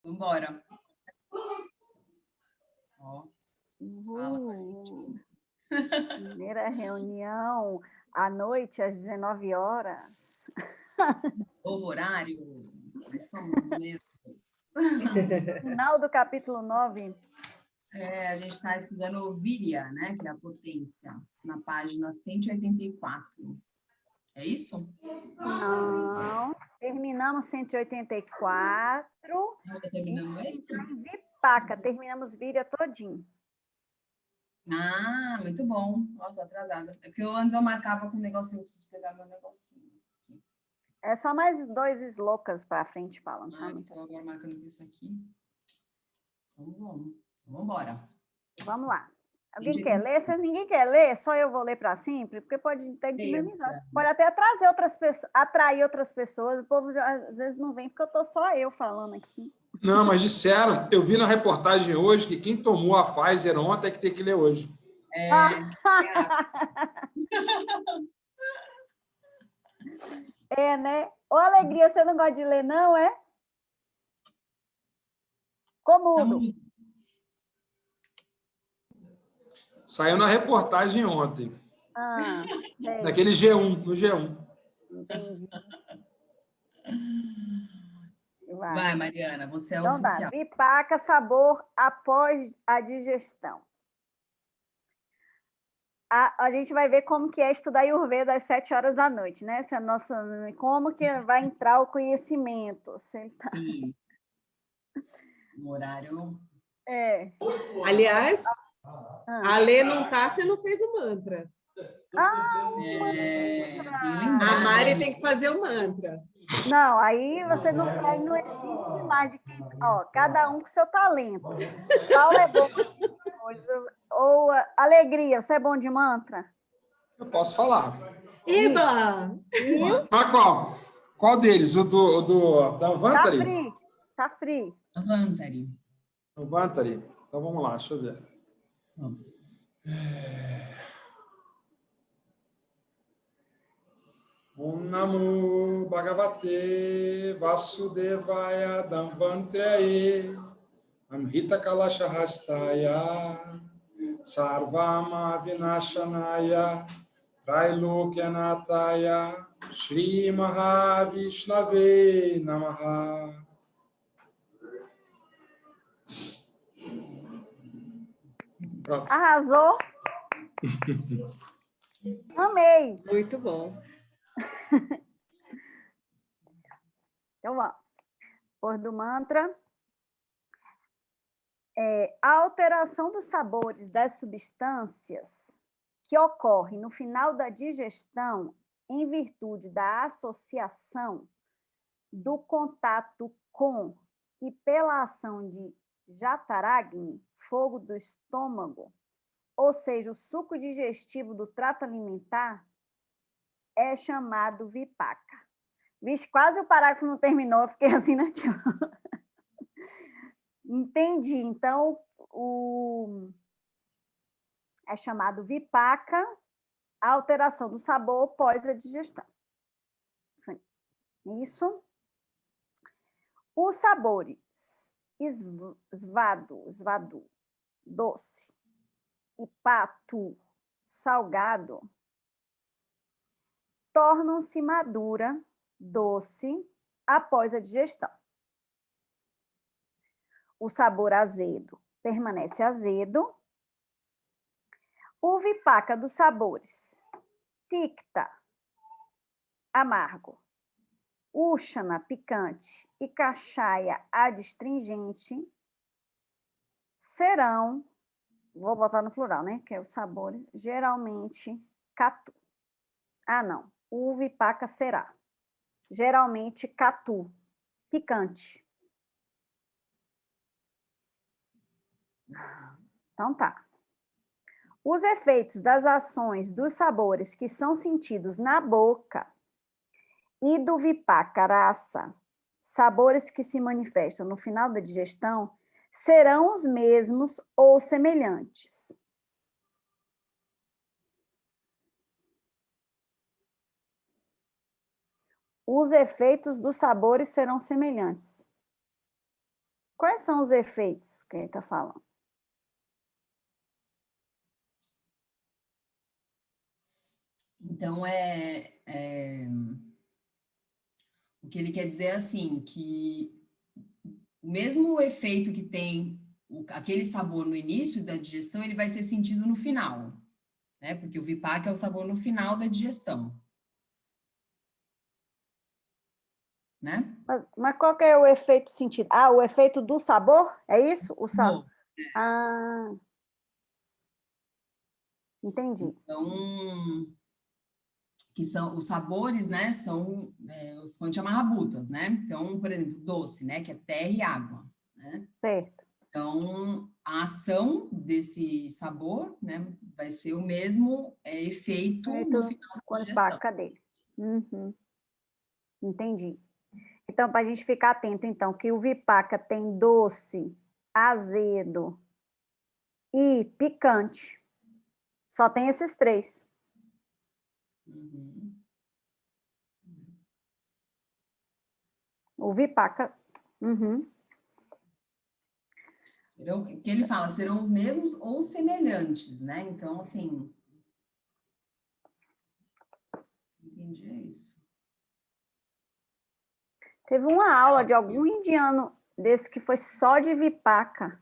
Vambora. Ó, fala com a gente. Primeira reunião à noite, às 19 horas. Novo horário. Nós somos mesmos. Final do capítulo 9. A gente está estudando Virya, né? Que é a potência, na página 184. É isso? Não. Terminamos 184. Nós já terminamos esse? Vipaka, terminamos Virya todinho. Ah, muito bom. Ó, tô atrasada. É porque antes eu marcava com um negocinho, eu preciso pegar meu negocinho. É só mais 2 slokas para frente, Paula. Ah, então agora marcando isso aqui. Então vamos embora. Vamos lá. Alguém quer ler? Se ninguém quer ler, só eu vou ler para sempre, porque pode até dinamizar. Pode até trazer outras pessoas, atrair outras pessoas. O povo já, às vezes não vem, porque eu tô só eu falando aqui. Não, mas disseram, eu vi na reportagem hoje que quem tomou a Pfizer ontem é que tem que ler hoje. Né? Ô, Alegria, você não gosta de ler, não, é? Como? Saiu na reportagem ontem. Sei. Naquele G1, no G1. Entendi. Vai, Mariana, você é então, oficial. Tá. Vipaka, sabor após a digestão. A gente vai ver como que é estudar Ayurveda às 7 horas da noite, né? Como que vai entrar o conhecimento. Tá... No horário... Aliás, a Lê não tá, você não fez o mantra. A Mari tem que fazer o mantra. Não, aí você não existe demais de quem. Ó, cada um com seu talento. Qual é bom de coisa? Ou Alegria, você é bom de mantra? Eu posso falar. Iba! Mas qual? Qual deles? O da Vantari? Tá free. Vantari. O Vantari. Então vamos lá, deixa eu ver. Vamos. Om Namo Bhagavate Vasudevaya Dhanvantraye Amrita Kalashahastaya Sarvama Vinashanaya Trailokyanataya Shri Mahavishnave Namaha. Pronto. Arrasou. Amei. Muito bom. Então, vamos. Depois do mantra. A alteração dos sabores das substâncias que ocorre no final da digestão em virtude da associação do contato com e pela ação de Jataragni, fogo do estômago, ou seja, o suco digestivo do trato alimentar, é chamado Vipaka. Vixe, quase o parágrafo não terminou, eu fiquei assim, né, tio? Entendi. Então, é chamado Vipaka, a alteração do sabor pós a digestão. Isso. Os sabores svadu, doce, e patu, salgado, tornam-se madura, doce, após a digestão. O sabor azedo permanece azedo. O Vipaka dos sabores Tikta, amargo, Ushana, picante, e Kashaya, adstringente, serão, vou botar no plural, né? Que é o sabor, geralmente, catu. Não. O Vipaka será, geralmente, catu, picante. Então, tá. Os efeitos das ações dos sabores que são sentidos na boca e do Vipaka rasa, sabores que se manifestam no final da digestão, serão os mesmos ou semelhantes. Os efeitos dos sabores serão semelhantes. Quais são os efeitos que ele está falando? Então, o que ele quer dizer é assim, que o mesmo efeito que tem aquele sabor no início da digestão, ele vai ser sentido no final, né? Porque o vipaka é o sabor no final da digestão, né? Mas qual que é o efeito sentido? Ah, o efeito do sabor? É isso? O sabor. Bom, Ah, entendi. então, que são os sabores, né? São os panchamarrabutas, né? Então, por exemplo, doce, né? Que é terra e água, né? Certo. Então, a ação desse sabor, né, vai ser o mesmo efeito no final da Quando digestão. paca dele. Uhum. Entendi. Então, para a gente ficar atento, então, que o vipaka tem doce, azedo e picante. Só tem esses três. Uhum. O vipaka. Uhum. O que ele fala, serão os mesmos ou semelhantes, né? Então, assim, entendi isso. Teve uma aula de algum indiano desse que foi só de vipaka.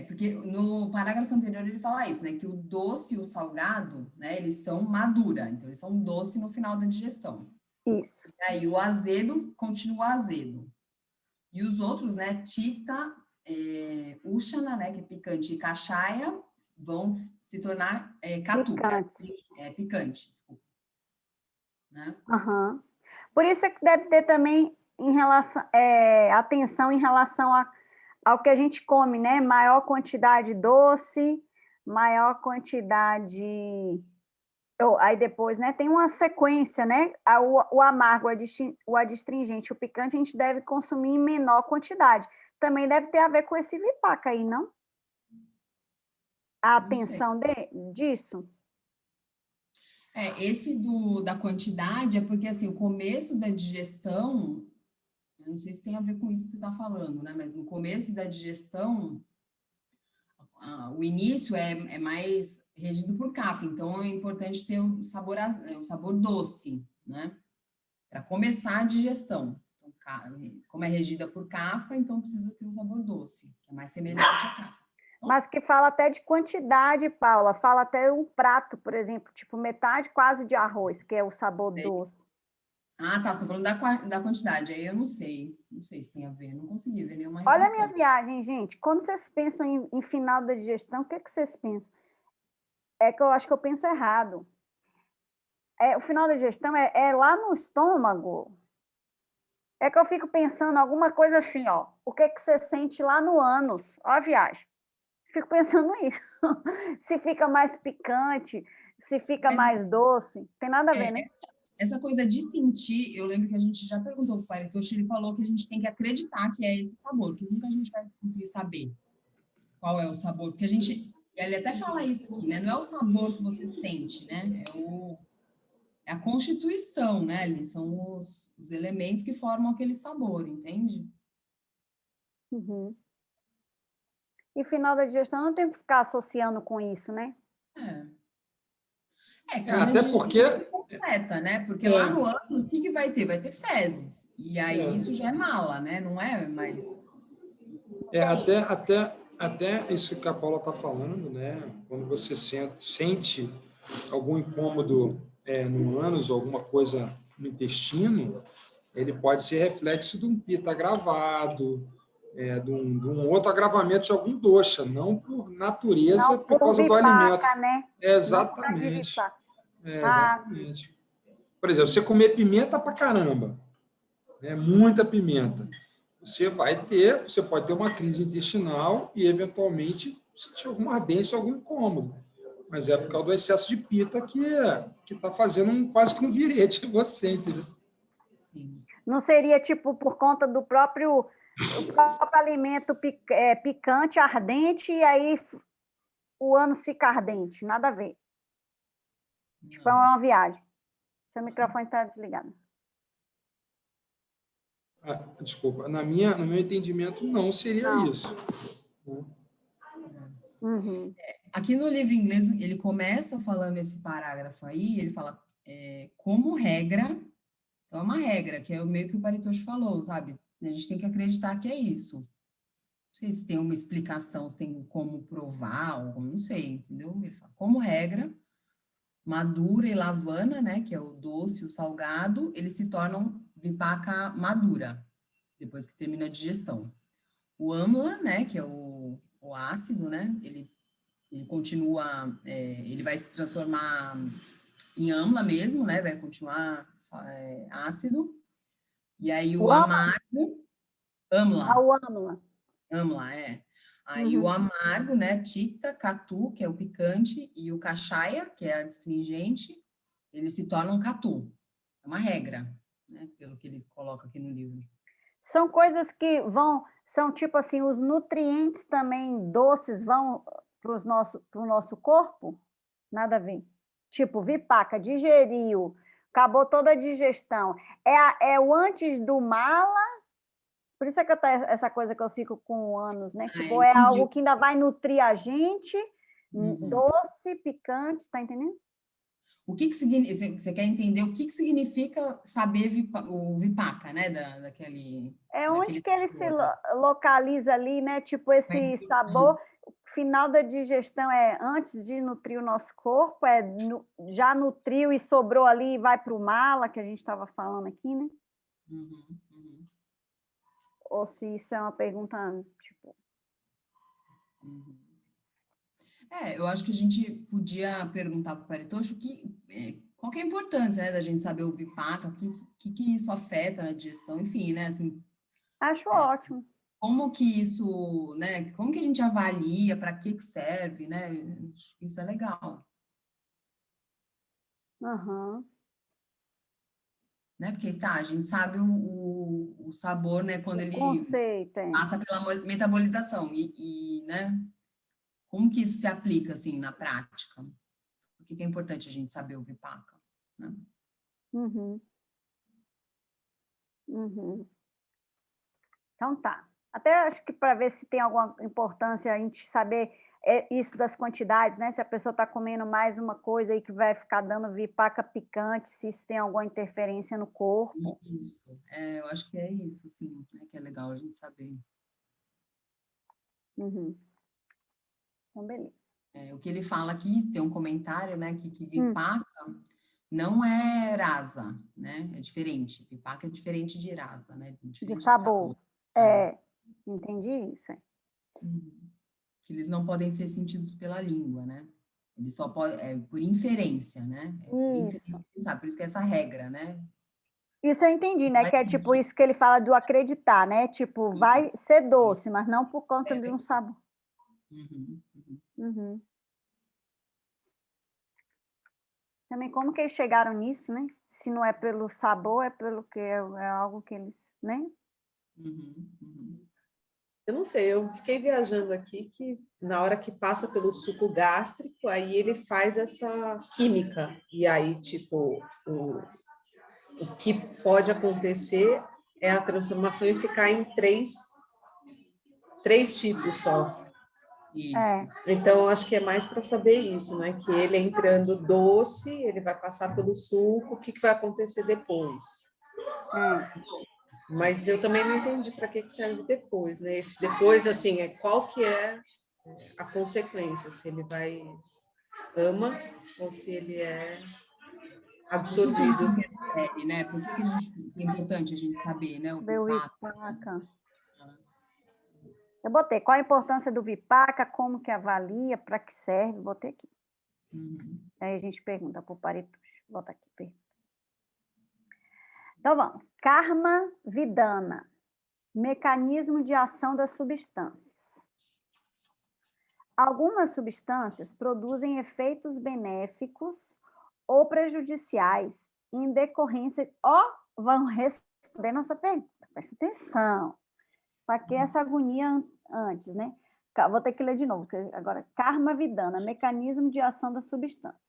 Porque no parágrafo anterior ele fala isso, né? Que o doce e o salgado, né? Eles são madura, então eles são doce no final da digestão. Isso. E aí o azedo continua azedo. E os outros, né? Tikta, Ushana, né? Que é picante, e Kashaya, vão se tornar Katu, Picantes. que é picante, desculpa. Né? Uhum. Por isso é que deve ter também em relação, atenção em relação ao que a gente come, né? Maior quantidade doce, maior quantidade. Aí depois, né? Tem uma sequência, né? O amargo, o adstringente, o picante, a gente deve consumir em menor quantidade. Também deve ter a ver com esse vipaka aí, não? A atenção disso? Esse da quantidade é porque, assim, o começo da digestão, eu não sei se tem a ver com isso que você está falando, né? Mas no começo da digestão, o início é mais regido por kapha, então é importante ter o sabor doce, né? Para começar a digestão. Então, como é regida por kapha, então precisa ter o sabor doce, que é mais semelhante a kapha. Mas que fala até de quantidade, Paula. Fala até um prato, por exemplo, tipo metade quase de arroz, que é o sabor doce. Ah, tá, você está falando da quantidade. Aí eu não sei se tem a ver, não consegui ver nenhuma Olha a relação. minha viagem, gente. Quando vocês pensam em final da digestão, o que vocês pensam? É que eu acho que eu penso errado. O final da digestão é lá no estômago. É que eu fico pensando alguma coisa assim, ó. O que você sente lá no ânus? Ó a viagem. Fico pensando isso. Se fica mais picante, se fica mais doce. Tem nada a ver, né? Essa coisa de sentir, eu lembro que a gente já perguntou para o Paritoshi, ele falou que a gente tem que acreditar que é esse sabor, que nunca a gente vai conseguir saber qual é o sabor, porque ele até fala isso aqui, né? Não é o sabor que você sente, né? É a constituição, né? Ali são os elementos que formam aquele sabor, entende? Uhum. E final da digestão não tem que ficar associando com isso, né? Quando até a digestão porque... completa, né? Porque lá no ânus, o que vai ter? Vai ter fezes. E aí isso já é mala, né? Não é mais... Até isso que a Paula está falando, né? Quando você sente algum incômodo no ânus, alguma coisa no intestino, ele pode ser reflexo de um pita agravado, de um outro agravamento de algum doxa, não por natureza, Não por causa do alimento. né? Exatamente. Ah, Exatamente. Por exemplo, você comer pimenta pra caramba, né? Muita pimenta, você pode ter uma crise intestinal e, eventualmente, sentir alguma ardência, algum incômodo. Mas é por causa do excesso de pita que está fazendo quase que um virete em você, entendeu? não seria tipo por conta do próprio alimento picante, ardente, e aí o ânus fica ardente. Nada a ver. Tipo, é uma viagem. Seu microfone está desligado. Desculpa, no meu entendimento, não seria Não. isso. Uhum. Aqui no livro inglês, ele começa falando esse parágrafo aí, ele fala, como regra, então é uma regra, que é meio que o Paritosh falou, sabe? A gente tem que acreditar que é isso. Não sei se tem uma explicação, se tem como provar, ou não sei, entendeu? Ele fala, como regra, madura e lavana, né, que é o doce e o salgado, eles se tornam vipaka madura, depois que termina a digestão. O amla, né, que é o ácido, né, ele continua, ele vai se transformar em amla mesmo, né, vai continuar ácido, e aí o O amargo, amla, o amla. amla, Aí o Uhum. amargo, né, tikta, katu, que é o picante, e o kashaya, que é a astringente, eles se tornam katu. É uma regra, né, pelo que ele coloca aqui no livro. São coisas que são tipo assim, os nutrientes também doces vão para o nosso corpo? Nada a ver. Tipo, vipaca, digeriu, acabou toda a digestão. É o antes do mala, por isso é que essa coisa que eu fico com anos, né? Tipo, é Entendi. algo que ainda vai nutrir a gente, Uhum. doce, picante, tá entendendo? O que significa, você quer entender o que significa saber o vipaka, né, daquele É onde que ele se sabor, né? localiza ali, né? Tipo, A esse sabor, importância. o final da digestão é antes de nutrir o nosso corpo, já nutriu e sobrou ali e vai para o mala, que a gente estava falando aqui, né? Uhum, uhum, Ou se isso é uma pergunta, tipo... uhum. Eu acho que a gente podia perguntar para o Paritosh qual que é a importância, né, da gente saber o vipaka, que isso afeta na digestão, enfim, né, assim, Acho ótimo. como que isso, né, como que a gente avalia, para que serve, né, acho que isso é legal. Uhum. Né? Porque tá, a gente sabe o sabor, né, quando O ele conceito, passa pela metabolização né? Como que isso se aplica assim na prática? Por que é importante a gente saber o vipaka, né? Uhum. Uhum. Então tá. Até acho que para ver se tem alguma importância a gente saber isso das quantidades, né? Se a pessoa está comendo mais uma coisa aí que vai ficar dando vipaca picante, se isso tem alguma interferência no corpo. Isso. Eu acho que é isso, assim, né, que é legal a gente saber. Uhum. Então, beleza. O que ele fala aqui, tem um comentário, né, que Hum, vipaka não é rasa, né? É diferente. Vipaka é diferente de rasa, né? de Diferente de sabor. sabor. É. Entendi isso. Uhum. Que eles não podem ser sentidos pela língua, né? Eles só podem, por inferência, né? Por Isso. inferência, sabe? Por isso que é essa regra, né? Isso eu entendi, né? Vai Que é tipo seguir. isso que ele fala do acreditar, né? Tipo, vai ser Isso. doce, mas não por conta de um Verdade. sabor. Uhum, uhum. Uhum. Também como que eles chegaram nisso, né? Se não é pelo sabor, é pelo que é algo que eles, né? Uhum, uhum. Eu não sei, eu fiquei viajando aqui que na hora que passa pelo suco gástrico, aí ele faz essa química. E aí, tipo, o que pode acontecer é a transformação e ficar em três tipos só. Isso. É, Então, acho que é mais para saber isso, né? Que ele entrando doce, ele vai passar pelo suco, o que vai acontecer depois? é. Mas eu também não entendi para que serve depois, né? Esse depois, assim, qual que é a consequência? Se ele vai ama ou se ele é Por que ele absorvido. interfere, né? Por que é importante a gente saber, né? O Ver o vipaca. Vipaca. Eu botei qual a importância do Vipaca, como que avalia, para que serve, botei aqui. Uhum. Aí a gente pergunta para o Paritosh. Bota aqui, pergunta. Então vamos. Karma Vidana. Mecanismo de ação das substâncias. Algumas substâncias produzem efeitos benéficos ou prejudiciais em decorrência... vão responder nossa pergunta. Presta atenção. Para que essa agonia antes, né? Vou ter que ler de novo, porque agora, karma vidana, mecanismo de ação das substâncias.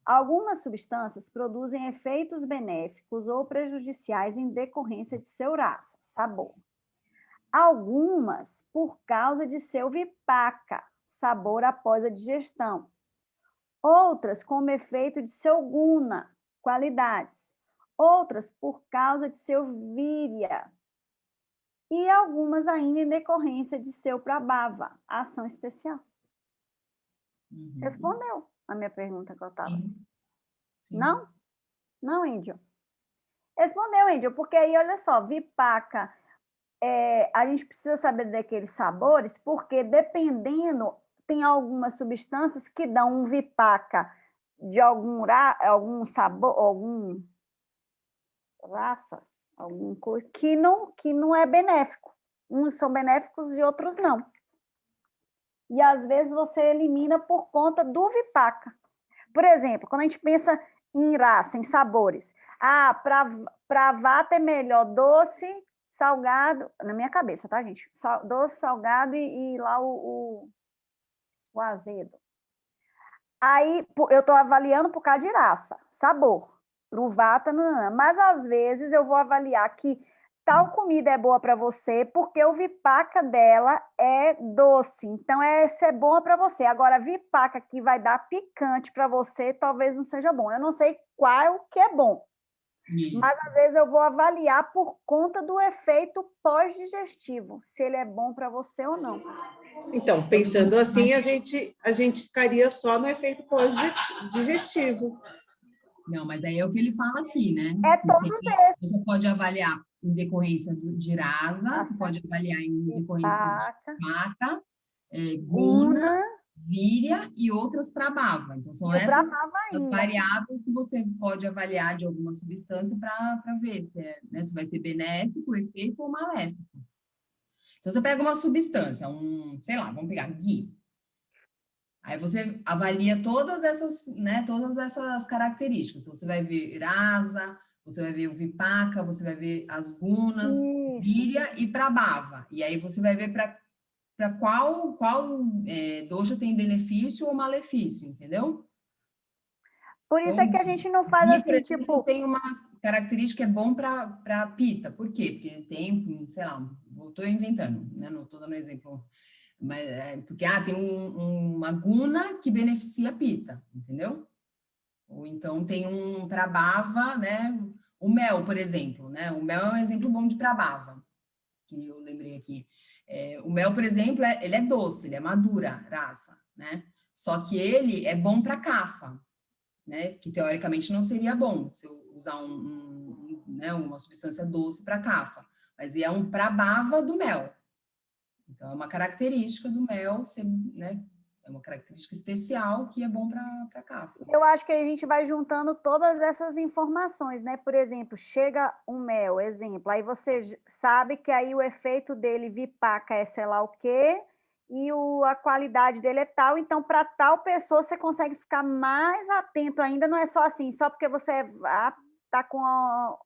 Algumas substâncias produzem efeitos benéficos ou prejudiciais em decorrência de seu sabor. Algumas por causa de seu vipaka, sabor após a digestão. Outras como efeito de seu guna, qualidades. Outras por causa de seu virya. E algumas ainda em decorrência de seu prabhava, ação especial. Respondeu a minha pergunta que eu estava. Não? Não, Índio? Respondeu, Índio, porque aí, olha só, vipaka, a gente precisa saber daqueles sabores, porque dependendo, tem algumas substâncias que dão um vipaka de algum sabor, algum raça, alguma coisa, que não é benéfico. Uns são benéficos e outros não. E, às vezes, você elimina por conta do vipaka. Por exemplo, quando a gente pensa em raça, em sabores. Para vata é melhor doce, salgado, na minha cabeça, tá, gente? Doce, salgado e lá o azedo. Aí, eu estou avaliando por causa de raça, sabor. Para o vata, não. Mas, às vezes, eu vou avaliar que tal comida é boa para você porque o vipaka dela é doce. Então, essa é boa para você. Agora, a vipaka que vai dar picante para você, talvez não seja bom. Eu não sei qual que é bom. Isso. Mas, às vezes, eu vou avaliar por conta do efeito pós-digestivo, se ele é bom para você ou não. Então, pensando assim, a gente ficaria só no efeito pós-digestivo. Não, mas aí é o que ele fala aqui, né? É todos esses. Você pode avaliar em decorrência de rasa, você pode avaliar em decorrência de vata, guna, virya e outras prabhava. Então, são essas as variáveis que você pode avaliar de alguma substância para ver se vai ser benéfico o efeito ou maléfico. Então, você pega uma substância, sei lá, vamos pegar ghee. Aí você avalia todas essas características. Você vai ver rasa, você vai ver o vipaka, você vai ver as gunas, virya e prabhava. E aí você vai ver para qual dosha tem benefício ou malefício, entendeu? Por isso então, é que a gente não faz assim, por exemplo, tem uma característica que é bom para pita. Por quê? Porque tem, sei lá, estou inventando, né? Não estou dando exemplo. Mas, porque tem uma guna que beneficia a pita, entendeu? Ou então tem um prabhava, né? O mel, por exemplo, né? O mel é um exemplo bom de prabhava, que eu lembrei aqui. O mel, por exemplo, ele é doce, ele é madura, raça, né? Só que ele é bom para kapha, né? Que teoricamente não seria bom se eu usar uma substância doce para kapha, mas é um prabhava do mel. Então, é uma característica do mel, né? É uma característica especial que é bom para kapha. Eu acho que a gente vai juntando todas essas informações, né? Por exemplo, chega um mel, exemplo, aí você sabe que aí o efeito dele, vipaka, é sei lá o quê, e a qualidade dele é tal, então, para tal pessoa, você consegue ficar mais atento ainda, não é só assim, só porque você está com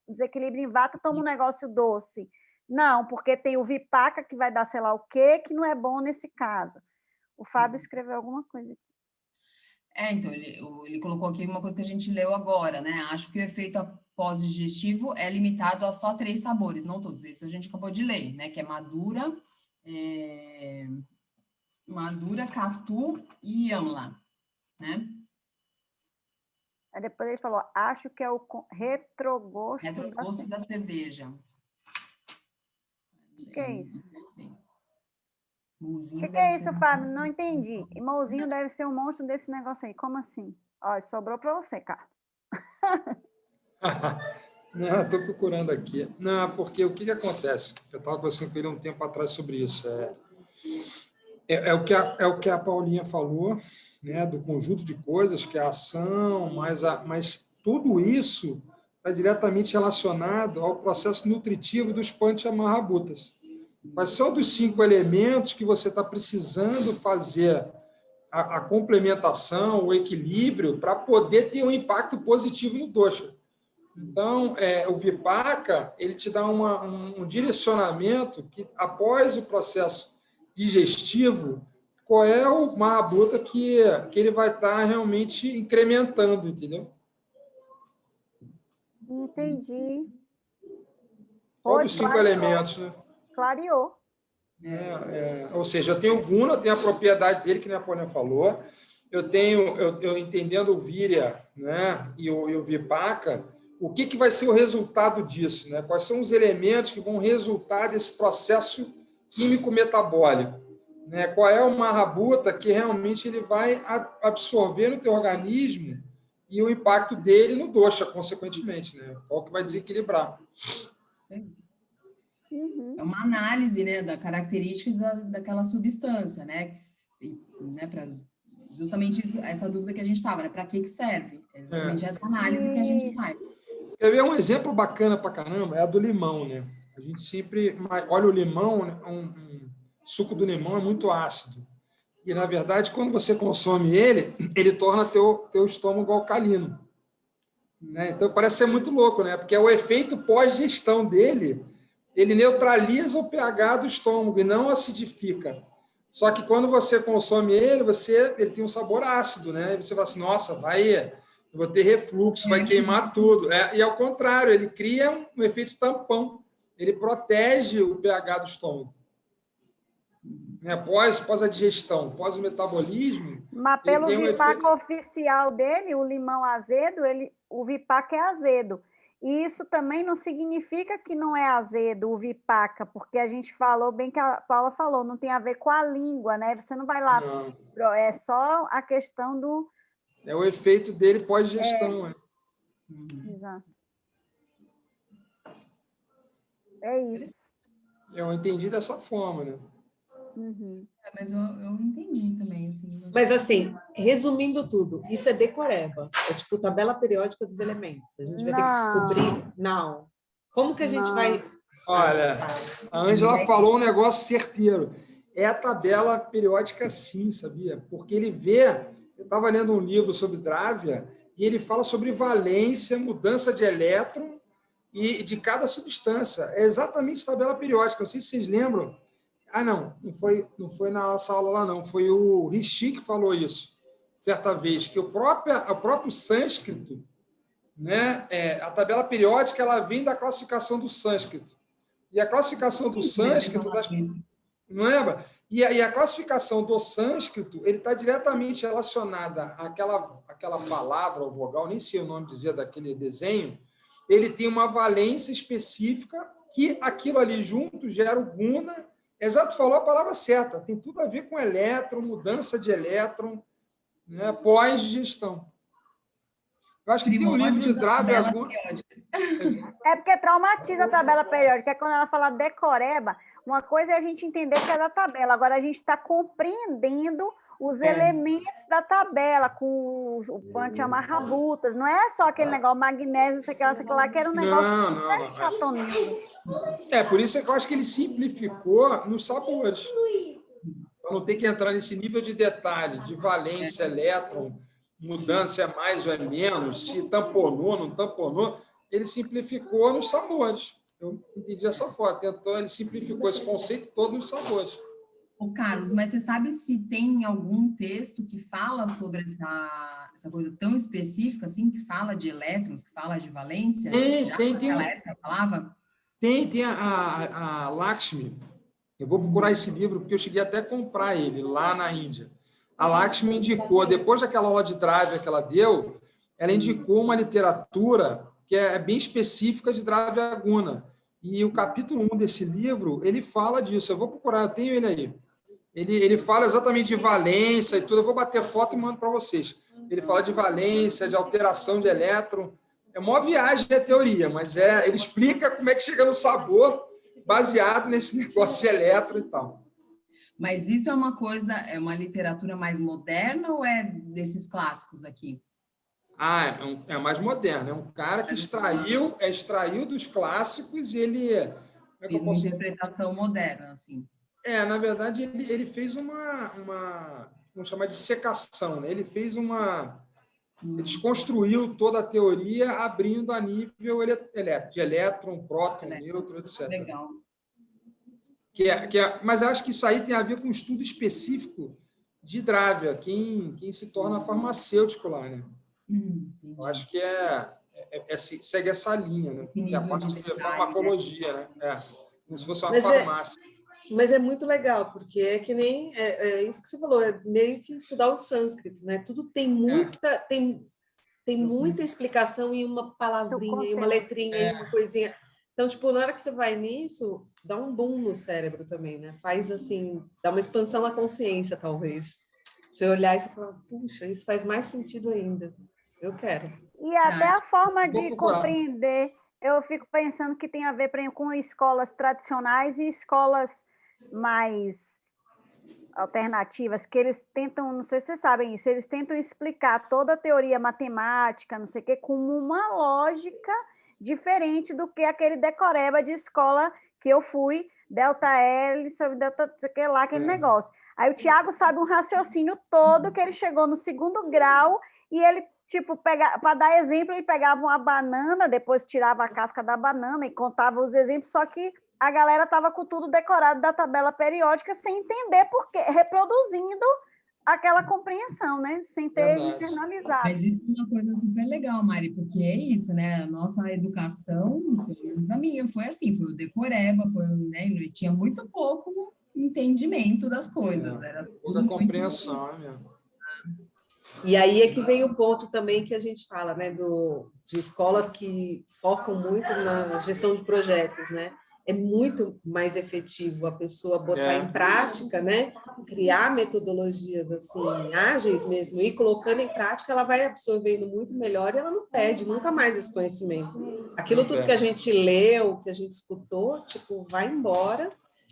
desequilíbrio em vata, toma um negócio doce. Não, porque tem o vipaka que vai dar sei lá o quê, que não é bom nesse caso. O Fábio escreveu alguma coisa aqui. Então, ele colocou aqui uma coisa que a gente leu agora, né? Acho que o efeito pós-digestivo é limitado a só 3 sabores, não todos. Isso a gente acabou de ler, né? Que é madura, catu e amla, né? Aí depois ele falou, acho que é o retrogosto da cerveja. O que é isso? Não sei. O que é isso, Fábio? Não entendi. E Mouzinho deve ser um monstro desse negócio aí. Como assim? Ó, sobrou para você, cara. Não, estou procurando aqui. Não, porque o que acontece? Eu estava conversando com ele um tempo atrás sobre isso. É o que a Paulinha falou, né, do conjunto de coisas, que é a ação, mas tudo isso está diretamente relacionado ao processo nutritivo dos Panchamahabhutas. Quais são dos 5 elementos que você está precisando fazer a complementação, o equilíbrio, para poder ter um impacto positivo no dosha? Então, o vipaka, ele te dá um direcionamento que, após o processo digestivo, qual é o marrabuta que ele vai estar realmente incrementando, entendeu? Entendi. Qual Oi, dos 5 clareou. elementos, né? Clareou. Ou seja, eu tenho o guna, eu tenho a propriedade dele, que Napoleão falou, eu entendendo o Virya, né, e o Vipaka, o que vai ser o resultado disso, né? Quais são os elementos que vão resultar desse processo químico-metabólico, né? Qual é o marrabuta que realmente ele vai absorver no teu organismo e o impacto dele no dosha, consequentemente, né? Qual que vai desequilibrar. Uhum. É uma análise, né, da característica daquela substância, né? Justamente isso, essa dúvida que a gente estava, né? Para que serve? É justamente essa análise que a gente faz. Quer ver um exemplo bacana pra caramba? É a do limão, né? A gente sempre olha o limão, né? Um suco do limão é muito ácido. E, na verdade, quando você consome ele torna teu estômago alcalino. Né? Então, parece ser muito louco, né? Porque é o efeito pós-digestão dele, ele neutraliza o pH do estômago e não acidifica. Só que quando você consome ele tem um sabor ácido, né? E você fala assim, nossa, eu vou ter refluxo, vai queimar tudo. E ao contrário, ele cria um efeito tampão. Ele protege o pH do estômago. Pós a digestão, pós o metabolismo. Mas pelo Vipaka oficial dele, o limão azedo, o Vipaka é azedo. E isso também não significa que não é azedo o Vipaka, porque a gente falou bem que a Paula falou, não tem a ver com a língua, né? Você não vai lá, não. É só a questão do... É o efeito dele pós-digestão. Exato. É isso. Eu entendi dessa forma, né? Uhum. Mas eu entendi também. Assim, mas, assim, resumindo tudo, isso é decoreba. É tipo tabela periódica dos elementos. A gente vai ter que descobrir... Não. Como que a gente vai... Olha, a Ângela falou um negócio certeiro. É a tabela periódica sim, sabia? Porque ele vê... Eu estava lendo um livro sobre Dravya e ele fala sobre valência, mudança de elétron e de cada substância. É exatamente tabela periódica. Não sei se vocês lembram. Não foi na nossa aula lá, não. Foi o Rishi que falou isso, certa vez, que o próprio sânscrito, né, a tabela periódica, ela vem da classificação do sânscrito. E a classificação do sânscrito... Não lembra? E a classificação do sânscrito, ele está diretamente relacionada àquela palavra, ou vogal, nem sei o nome dizia daquele desenho, ele tem uma valência específica que aquilo ali junto gera o guna. Exato, falou a palavra certa, tem tudo a ver com elétron, mudança de elétron, né, pós-digestão. Eu acho que tem um livro de Dravya... É porque traumatiza a tabela periódica, é quando ela fala decoreba, uma coisa é a gente entender que é da tabela, agora a gente está compreendendo os elementos da tabela, com o Panchamarrabutas, não é só aquele negócio magnésio, sei lá, que era um negócio chatonino. Por isso é que eu acho que ele simplificou nos sabores. Para não ter que entrar nesse nível de detalhe, de valência, elétron, mudança é mais ou é menos, se tamponou, não tamponou, ele simplificou nos sabores. Eu entendi dessa forma. Ele simplificou esse conceito todo nos sabores. Ô, Carlos, mas você sabe se tem algum texto que fala sobre essa coisa tão específica, assim, que fala de elétrons, que fala de valência? Tem. Época falava? Tem a Lakshmi. Eu vou procurar esse livro, porque eu cheguei até a comprar ele lá na Índia. A Lakshmi indicou, depois daquela aula de Dravya que ela deu, ela indicou uma literatura que é bem específica de Dravya Guna. E o capítulo 1 desse livro, ele fala disso. Eu vou procurar, eu tenho ele aí. Ele fala exatamente de valência e tudo. Eu vou bater foto e mando para vocês. Ele fala de valência, de alteração de elétron. É uma viagem a teoria, mas ele explica como é que chega no sabor baseado nesse negócio de elétron e tal. Mas isso é uma coisa, é uma literatura mais moderna ou é desses clássicos aqui? É mais moderno. É um cara que extraiu dos clássicos e ele... Fez uma interpretação moderna, assim. Na verdade, ele fez uma vamos chamar de secação, né? Ele fez ele desconstruiu toda a teoria, abrindo a nível de elétron, próton, nêutron, etc. Legal. Mas eu acho que isso aí tem a ver com um estudo específico de Drávia, quem se torna farmacêutico lá, né? Eu Entendi. acho que segue essa linha, né? Esse Que é a nível parte de de detalhe, né? farmacologia, né? Como se fosse uma Mas farmácia. Mas é muito legal, porque é que nem é isso que você falou, é meio que estudar o sânscrito, né? Tudo tem muita explicação em uma palavrinha, em uma letrinha, em uma coisinha. Então, tipo, na hora que você vai nisso, dá um boom no cérebro também, né? Faz assim, dá uma expansão na consciência, talvez. Você olhar e você falar, puxa, isso faz mais sentido ainda. Eu quero. E até a forma Vou de procurar. compreender, eu fico pensando que tem a ver, por exemplo, com escolas tradicionais e escolas mais alternativas, que eles tentam, não sei se vocês sabem isso, eles tentam explicar toda a teoria matemática, não sei o quê, com uma lógica diferente do que aquele decoreba de escola que eu fui, delta L, sobre delta, sei que lá, aquele negócio. Aí o Tiago sabe um raciocínio todo que ele chegou no 2º grau e ele, tipo, para dar exemplo, ele pegava uma banana, depois tirava a casca da banana e contava os exemplos, só que a galera estava com tudo decorado da tabela periódica sem entender por quê, reproduzindo aquela compreensão, né? Sem ter internalizado. Mas isso é uma coisa super legal, Mari, porque é isso, né? A nossa educação, pelo menos a minha, foi assim, foi o decoreba, né? Tinha muito pouco entendimento das coisas. Era Pouca compreensão, né, mesmo? E aí é que vem o ponto também que a gente fala, né, de escolas que focam muito na gestão de projetos, né? É muito mais efetivo a pessoa botar em prática, né? Criar metodologias assim, ágeis mesmo, e colocando em prática, ela vai absorvendo muito melhor e ela não perde nunca mais esse conhecimento. Aquilo tudo que a gente leu, que a gente escutou, tipo, vai embora.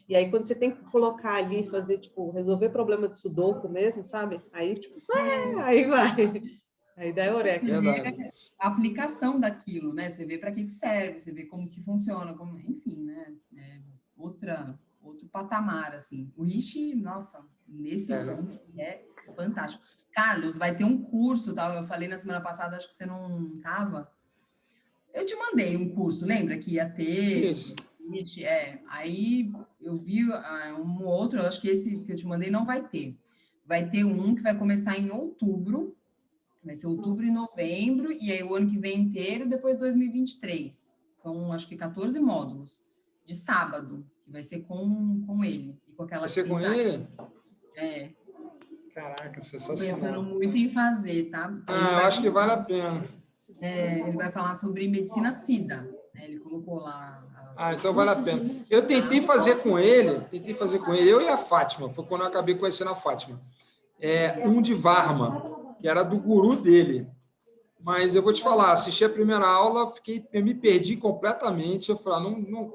E aí, quando você tem que colocar ali, fazer, tipo, resolver problema de sudoku mesmo, sabe? Aí, tipo, aí vai. Aí dá eureka. Você vê a aplicação daquilo, né? Você vê para que serve, você vê como que funciona, enfim, né? Outro patamar, assim. O Rishi, nossa, nesse ponto é fantástico. Carlos, vai ter um curso, tal. Eu falei na semana passada, acho que você não estava. Eu te mandei um curso, lembra que ia ter? Isso. Aí eu vi um outro, eu acho que esse que eu te mandei não vai ter. Vai ter um que vai começar em outubro. Vai ser outubro e novembro, e aí o ano que vem inteiro, depois 2023. São, acho que, 14 módulos, de sábado, que vai ser com ele. E com aquela Vai ser com ele? É. Caraca, Estou sensacional. pensando muito em fazer, tá? Eu acho que vale a pena. Ele vai falar sobre medicina SIDA. Né? Ele colocou lá... Então vale a pena. Eu tentei fazer com ele, eu e a Fátima, foi quando eu acabei conhecendo a Fátima. Um de Varma, que era do guru dele. Mas eu vou te falar, assisti a primeira aula, eu me perdi completamente. Eu falei, não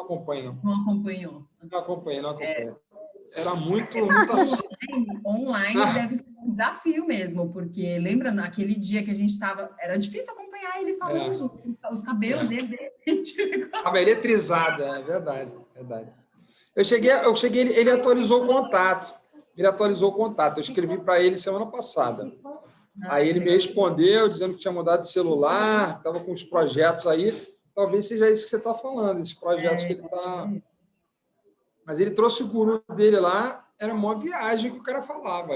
acompanho, não. Não acompanhou. Não acompanho. Era muito assim. Online deve ser um desafio mesmo, porque lembra naquele dia que a gente estava, era difícil acompanhar ele falando, gente, os cabelos dele, Estava eletrizado, é verdade. Eu cheguei, ele atualizou o contato. Eu escrevi para ele semana passada. Aí ele me respondeu dizendo que tinha mudado de celular, estava com os projetos aí. Talvez seja isso que você está falando, esses projetos que ele está... Mas ele trouxe o guru dele lá, era uma viagem que o cara falava.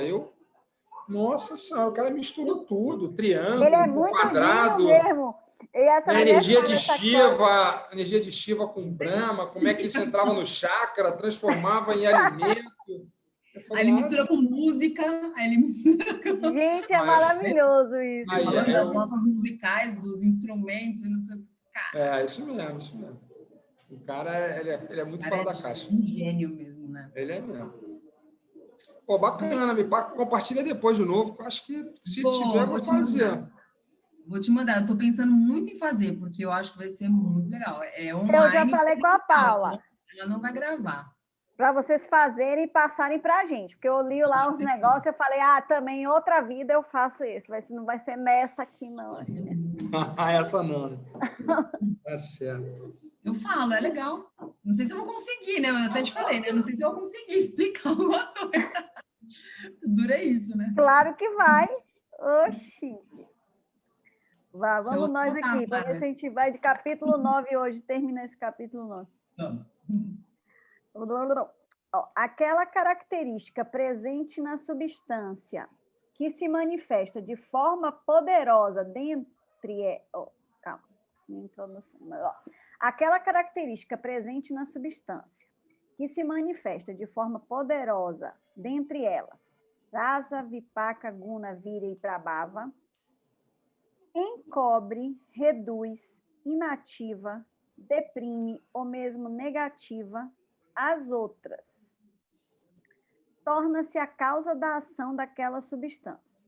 Nossa senhora, o cara misturou tudo, triângulo, ele é muito quadrado, gênio mesmo. E essa energia de Shiva com Brahma, como é que isso entrava no chakra, transformava em alimento. Aí ele mistura com música, Gente, é maravilhoso isso. Falando das notas musicais, dos instrumentos, não sei o que. Isso mesmo. O cara, ele é muito fora da caixa. Um gênio mesmo, né? Ele é mesmo. Pô, bacana, compartilha depois de novo, que eu acho que se tiver, eu vou fazer. Vou te mandar, eu estou pensando muito em fazer, porque eu acho que vai ser muito legal. É online. Eu já falei com a Paula. Ela não vai gravar. Para vocês fazerem e passarem para a gente, porque eu li lá uns negócios, eu falei, também em outra vida eu faço isso, não vai ser nessa aqui, não. Essa não. Tá certo. Eu falo, é legal. Não sei se eu vou conseguir, né? Eu até te falei, né? Não sei se eu vou conseguir explicar uma coisa. Dura isso, né? Claro que vai. Oxi. Vamos nós aqui, para ver se a gente vai de capítulo 9 hoje, termina esse capítulo 9. Vamos. Ó, aquela característica presente na substância que se manifesta de forma poderosa dentre... calma, minha introdução. Aquela característica presente na substância que se manifesta de forma poderosa dentre elas, rasa, vipaka, guna, virya e prabhava, encobre, reduz, inativa, deprime ou mesmo negativa as outras. Torna-se a causa da ação daquela substância.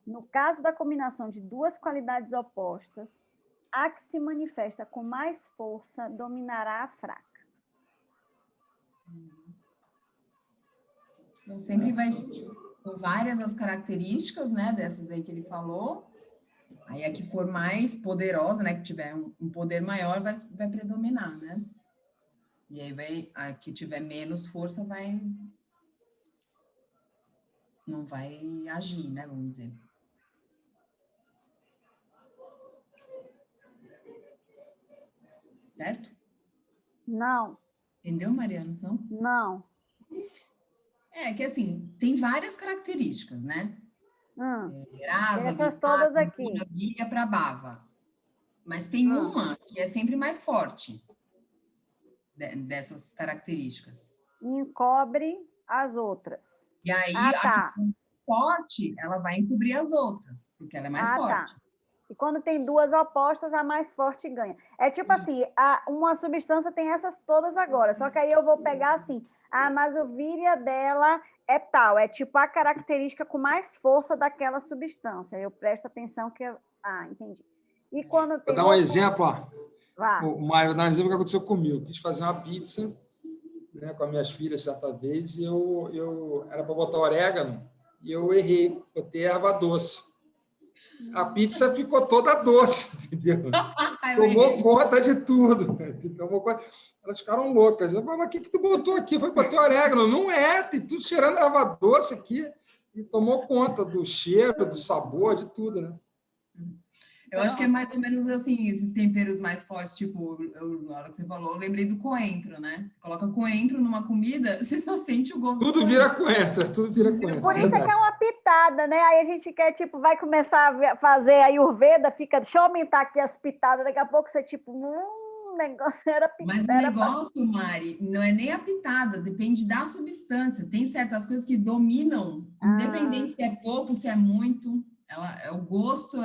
No caso da combinação de duas qualidades opostas, a que se manifesta com mais força dominará a fraca. Então, sempre vai... São várias as características, né, dessas aí que ele falou. Aí a que for mais poderosa, né, que tiver um poder maior, vai predominar, né? E aí a que tiver menos força não vai agir, né, vamos dizer. Certo? Não. Entendeu, Mariana? Não? Não. É que assim, tem várias características, né? Rasa, Essas vipaka, todas aqui. guna, virya, prabhava. Mas tem uma que é sempre mais forte dessas características. Encobre as outras. E aí, tá. a que é mais forte, ela vai encobrir as outras, porque ela é mais forte. Tá. E quando tem duas opostas, a mais forte ganha. É tipo assim, uma substância tem essas todas agora, só que aí eu vou pegar assim, mas o virya dela é tal, é tipo a característica com mais força daquela substância. Eu presto atenção que... entendi. E quando tem... Vou dar um exemplo, ó. Mário, vou dar um exemplo que aconteceu comigo. Eu quis fazer uma pizza, né, com as minhas filhas certa vez, e eu era para botar orégano, e eu errei, botei erva doce. A pizza ficou toda doce, entendeu? Tomou conta de tudo. Elas ficaram loucas. Eu falei, mas o que tu botou aqui? Foi botar orégano. Não é, tem tudo cheirando erva doce aqui. E tomou conta do cheiro, do sabor, de tudo, né? Eu acho que é mais ou menos assim, esses temperos mais fortes, tipo, na hora que você falou, eu lembrei do coentro, né? Você coloca coentro numa comida, você só sente o gosto tudo do vira coentro, tudo vira coentro. Por isso é que é uma pitada, né? Aí a gente quer, tipo, vai começar a fazer a Ayurveda, fica, deixa eu aumentar aqui as pitadas, daqui a pouco você, tipo, negócio era pitada. Mas o negócio, Mari, não é nem a pitada, depende da substância. Tem certas coisas que dominam, independente se é pouco, se é muito. O gosto,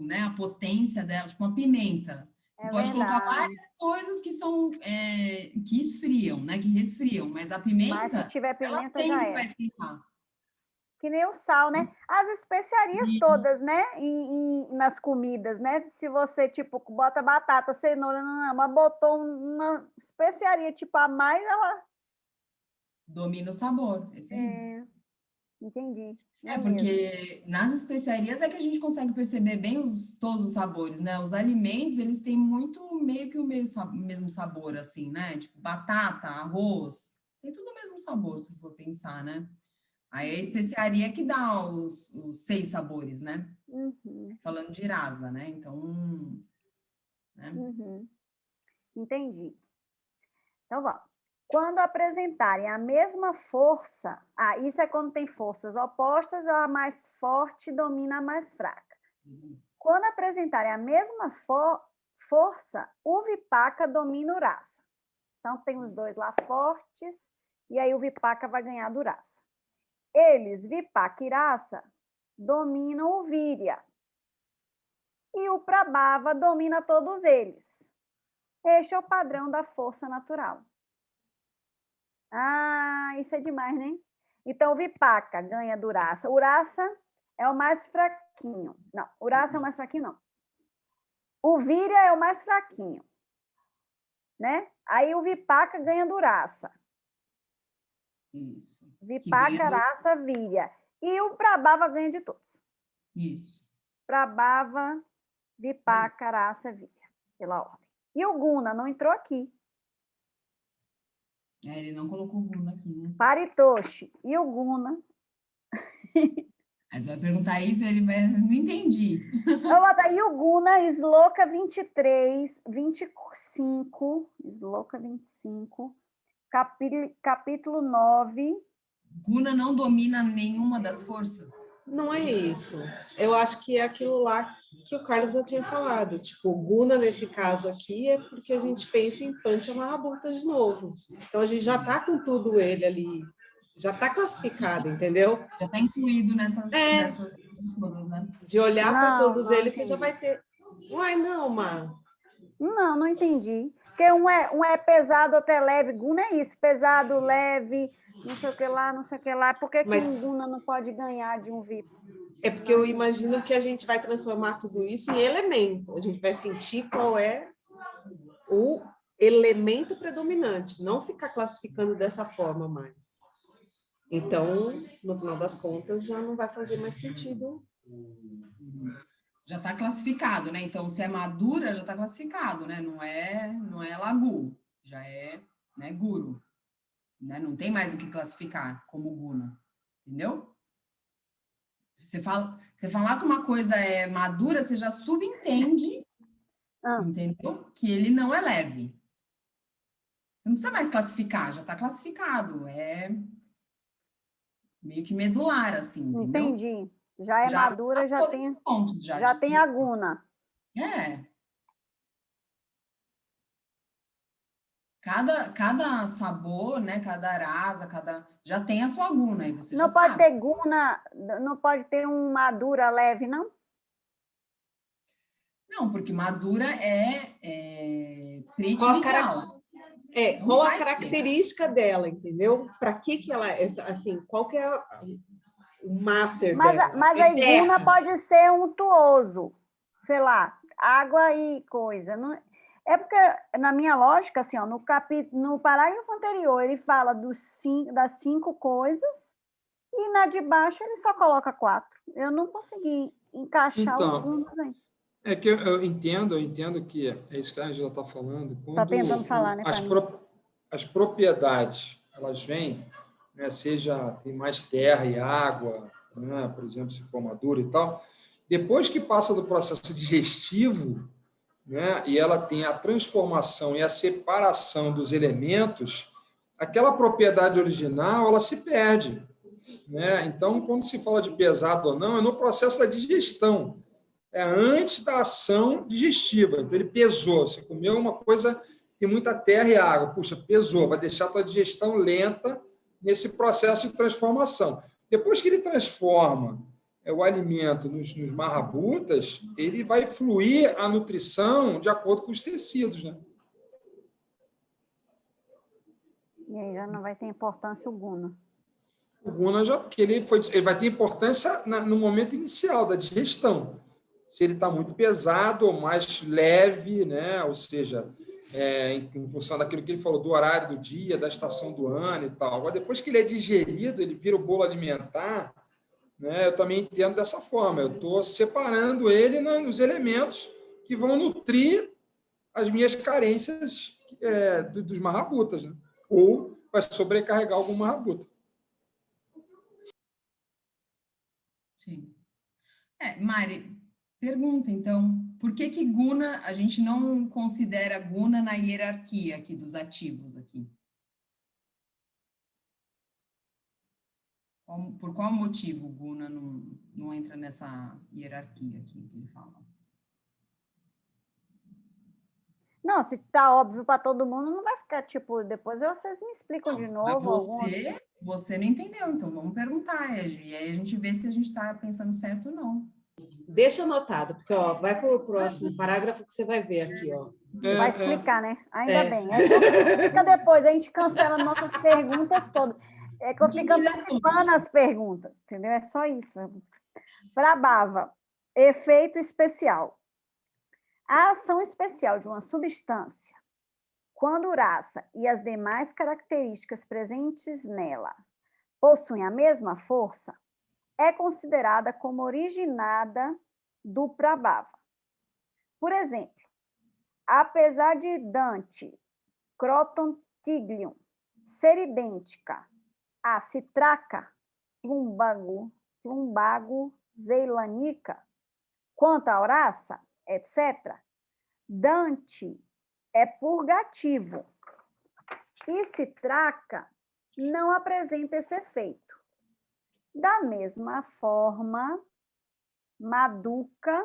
né, a potência dela, tipo uma pimenta. Você pode colocar várias coisas que são que esfriam, né, que resfriam, mas a pimenta, mas se tiver pimenta, ela sempre vai esquentar. Que nem o sal, né? As especiarias todas, né? Nas comidas, né? Se você, tipo, bota batata, cenoura, mas botou uma especiaria, tipo, a mais, ela... domina o sabor, esse aí. Entendi. Porque nas especiarias é que a gente consegue perceber bem todos os sabores, né? Os alimentos, eles têm muito, meio que o mesmo sabor, assim, né? Tipo, batata, arroz, tem tudo o mesmo sabor, se for pensar, né? Aí a especiaria que dá os 6 sabores, né? Falando de rasa, né? Então... Né? Entendi. Então, vamos. Quando apresentarem a mesma força, isso é quando tem forças opostas, a mais forte domina a mais fraca. Quando apresentarem a mesma força, o vipaka domina o rasa. Então, tem os dois lá fortes, e aí o vipaka vai ganhar do rasa. Eles, vipaka e rasa, dominam o virya. E o prabhava domina todos eles. Este é o padrão da força natural. Isso é demais, né? Então, o vipaka ganha do rasa. O rasa é o mais fraquinho. Não, o rasa é o mais fraquinho, não. O virya é o mais fraquinho. Né? Aí o vipaka ganha do rasa. Isso. Vipaka, rasa, virya. E o prabhava ganha de todos. Isso. Prabhava, vipaka, rasa, virya. Pela ordem. E o guna não entrou aqui. Ele não colocou o guna aqui, né? Paritoshi. E o guna? Mas vai perguntar isso, ele vai... Não entendi. E o guna, Sloka 23, 25, Sloka 25, Capítulo 9. Guna não domina nenhuma das forças? Não é isso. Eu acho que é aquilo lá que o Carlos já tinha falado. Tipo, Guna, nesse caso aqui, é porque a gente pensa em Pancha Mahabhuta de novo. Então, a gente já está com tudo ele ali, já está classificado, entendeu? Já está incluído nessas todas, né? De olhar para todos eles, entendi. você já vai ter... Uai, não, Mar. Não entendi. Porque um é pesado, outro é leve. Guna é isso, pesado, leve, não sei o que lá, não sei o que lá. Por que Mas- um Guna não pode ganhar de um VIP? É porque eu imagino que a gente vai transformar tudo isso em elemento. A gente vai sentir qual é o elemento predominante, não ficar classificando dessa forma mais. Então, no final das contas, já não vai fazer mais sentido. Já está classificado, né? Então, se é madura, já está classificado, né? Não é lagu, já é, né, guru, né? Não tem mais o que classificar como guna, entendeu? Você falar que uma coisa é madura, você já subentende, entendeu? Que ele não é leve. Você não precisa mais classificar, já está classificado, é meio que medular, assim, entendeu? Entendi. Já é madura, já tem, pontos, já tem a Guna. É. Cada sabor, né? Cada rasa, já tem a sua guna, e você Não já pode sabe. ter Guna, não pode ter um madura leve, não? Não, porque madura Priti Qual a Vidyala. Qual a característica dela, entendeu? Para que ela é assim? Qual que é o master dela? Mas a Guna pode ser untuoso, sei lá, água e coisa. Não, é porque, na minha lógica, assim, ó, no parágrafo anterior, ele fala das 5 coisas, e na de baixo ele só coloca 4. Eu não consegui encaixar os gunas aí. É que eu entendo que é isso que a Angela está falando. Está tentando falar, né, as propriedades, elas vêm, né, tem mais terra e água, né, por exemplo, se for madura e tal, depois que passa do processo digestivo, né, e ela tem a transformação e a separação dos elementos, aquela propriedade original, ela se perde, né? Então, quando se fala de pesado ou não, é no processo da digestão. É antes da ação digestiva. Então, ele pesou. Você comeu uma coisa que tem muita terra e água. Puxa, pesou. Vai deixar a tua digestão lenta nesse processo de transformação. Depois que ele transforma o alimento nos marrabutas, ele vai fluir a nutrição de acordo com os tecidos, né? E aí já não vai ter importância o guna. O guna já, porque ele vai ter importância no momento inicial da digestão. Se ele está muito pesado ou mais leve, né? Ou seja, em função daquilo que ele falou, do horário do dia, da estação do ano e tal. Agora, depois que ele é digerido, ele vira o bolo alimentar, né? Eu também entendo dessa forma. Eu estou separando ele nos elementos que vão nutrir as minhas carências dos marrabutas, né? Ou vai sobrecarregar algum marrabuta. Sim. Mari, pergunta, então, por que guna, a gente não considera guna na hierarquia aqui dos ativos aqui? Por qual motivo o guna não entra nessa hierarquia aqui que ele fala? Não, se tá óbvio para todo mundo, não vai ficar tipo, depois vocês me explicam de novo. Você não entendeu, então vamos perguntar, e aí a gente vê se a gente está pensando certo ou não. Deixa anotado, porque vai para o próximo parágrafo que você vai ver aqui, ó. Vai explicar, né? Ainda bem. Aí você explica depois, a gente cancela nossas perguntas todas. É que eu fico antecipando as perguntas, entendeu? É só isso. Prabhava, efeito especial. A ação especial de uma substância, quando raça e as demais características presentes nela possuem a mesma força, é considerada como originada do Prabhava. Por exemplo, apesar de Dante Crotontiglium ser idêntica a Citraca plumbago zeilanica, quanto a Horácia, etc., Dante é purgativo. E citraca não apresenta esse efeito. Da mesma forma, maduca...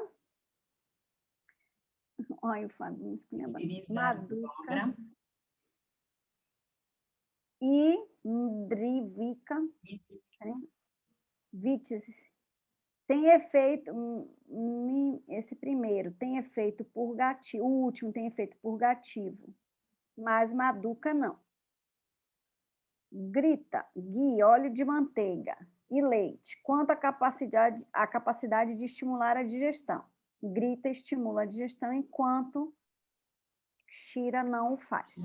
Olha o Fabinho esculhambando. Maduca e indrivica, vitis, tem efeito, esse primeiro tem efeito purgativo, o último tem efeito purgativo, mas maduca não. Grita, ghee, óleo de manteiga e leite, quanto à capacidade de estimular a digestão. Grita estimula a digestão, enquanto Shira não o faz.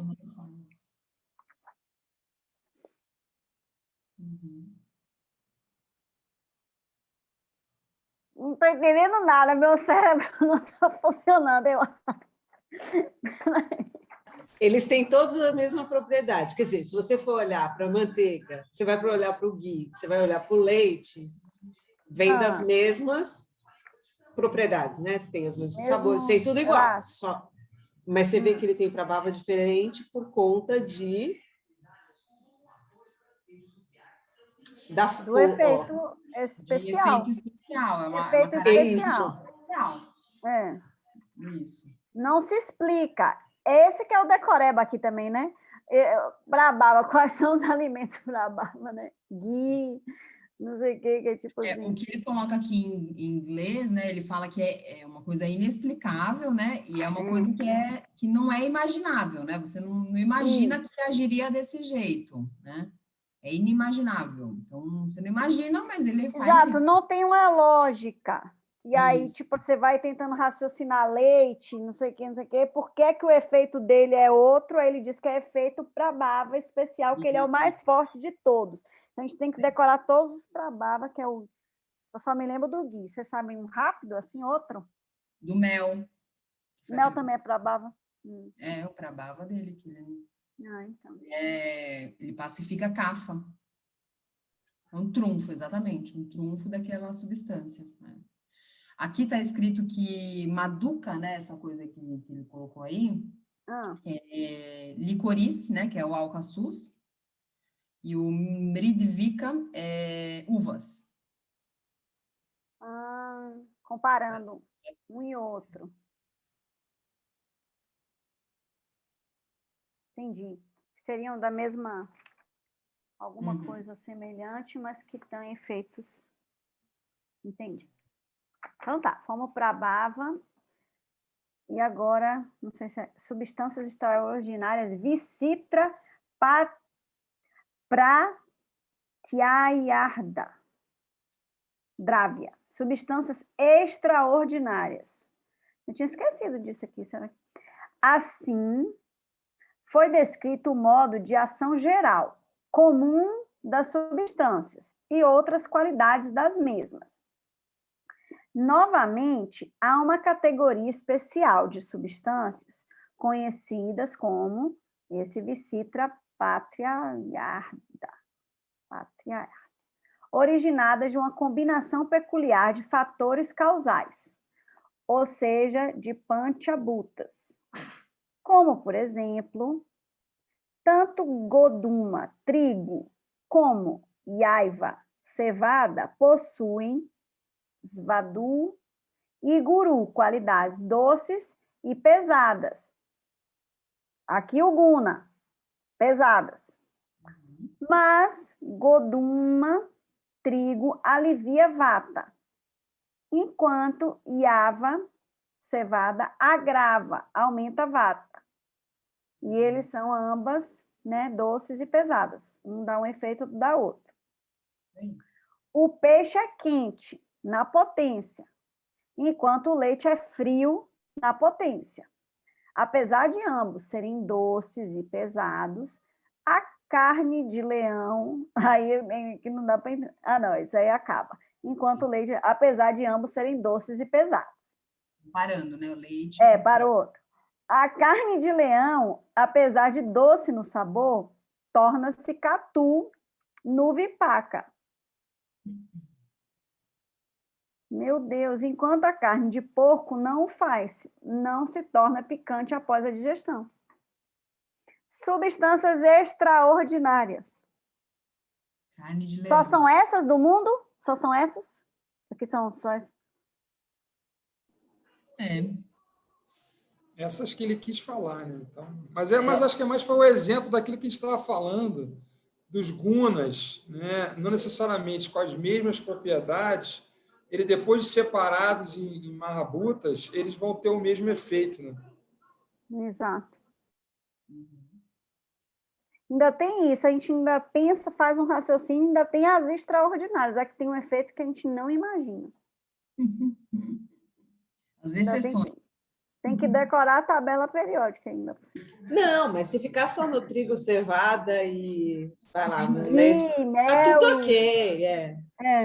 Não estou entendendo nada, meu cérebro não está funcionando. Eles têm todos a mesma propriedade. Quer dizer, se você for olhar para a manteiga, você vai olhar para o ghee, você vai olhar para o leite, vem das mesmas propriedades, né? Tem os mesmos sabores, tem tudo igual. Só... Mas você vê que ele tem prabhava diferente por conta do efeito especial. De efeito especial, efeito especial. É. Isso. Não se explica. Esse que é o decoreba aqui também, né? Brababa, quais são os alimentos brababa, né? Ghee, não sei o que é tipo assim. O que ele coloca aqui em inglês, né? Ele fala que é uma coisa inexplicável, né? E é uma coisa que não é imaginável, né? Você não imagina que agiria desse jeito, né? É inimaginável. Então, você não imagina, mas ele faz Exato, isso. não tem uma lógica. E aí, tipo, você vai tentando raciocinar leite, não sei o quê. Por que que o efeito dele é outro? Aí ele diz que é efeito prabhava especial, que ele é o mais forte de todos. Então, a gente tem que decorar todos os prabhava, que é o... Eu só me lembro do ghee. Vocês sabem um rápido, assim, outro? Do mel. Mel também é prabhava? É, o prabhava dele. Que ele... então. Ele pacifica a cafa. É um trunfo, exatamente. Um trunfo daquela substância, né? Aqui está escrito que maduca, né, essa coisa que ele colocou aí, licorice, né, que é o alcaçuz, e o mridvika é uvas. Comparando um e outro. Entendi. Seriam da mesma, alguma coisa semelhante, mas que têm efeitos. Entendi. Então tá, fomos para a bava. E agora, não sei se é substâncias extraordinárias, vicitra pratyayarda. Drávia. Substâncias extraordinárias. Eu tinha esquecido disso aqui. Será? Assim, foi descrito o modo de ação geral, comum das substâncias e outras qualidades das mesmas. Novamente, há uma categoria especial de substâncias conhecidas como esse vicitra pratyayarda, originadas de uma combinação peculiar de fatores causais, ou seja, de panchabhutas, como, por exemplo, tanto goduma, trigo, como yaiva, cevada, possuem svadu e guru, qualidades doces e pesadas. Aqui o guna, pesadas. Mas goduma, trigo, alivia vata, enquanto yava, cevada, agrava, aumenta vata. E eles são ambas, né, doces e pesadas. Um dá um efeito, outro dá outro. O peixe é quente, na potência, enquanto o leite é frio, na potência. Apesar de ambos serem doces e pesados, a carne de leão, aí que não dá para entender. Não, isso aí acaba. Enquanto o leite, apesar de ambos serem doces e pesados. Parando, né, o leite. Parou. A carne de leão, apesar de doce no sabor, torna-se catu no vipaka. Meu Deus, enquanto a carne de porco não o faz, não se torna picante após a digestão. Substâncias extraordinárias. Carne de leão. Só são essas do mundo? Só são essas? Aqui são só essas. Essas que ele quis falar, né? Então, mas acho que mais foi o exemplo daquilo que a gente estava falando, dos gunas, né? Não necessariamente com as mesmas propriedades, ele depois de separados em marrabutas, eles vão ter o mesmo efeito, né? Exato. Ainda tem isso, a gente ainda pensa, faz um raciocínio, ainda tem as extraordinárias, é que tem um efeito que a gente não imagina. As exceções. Tem que decorar a tabela periódica ainda. Não, mas se ficar só no trigo, cevada e vai lá, no Ghee, leite, tá mel tudo ok, É.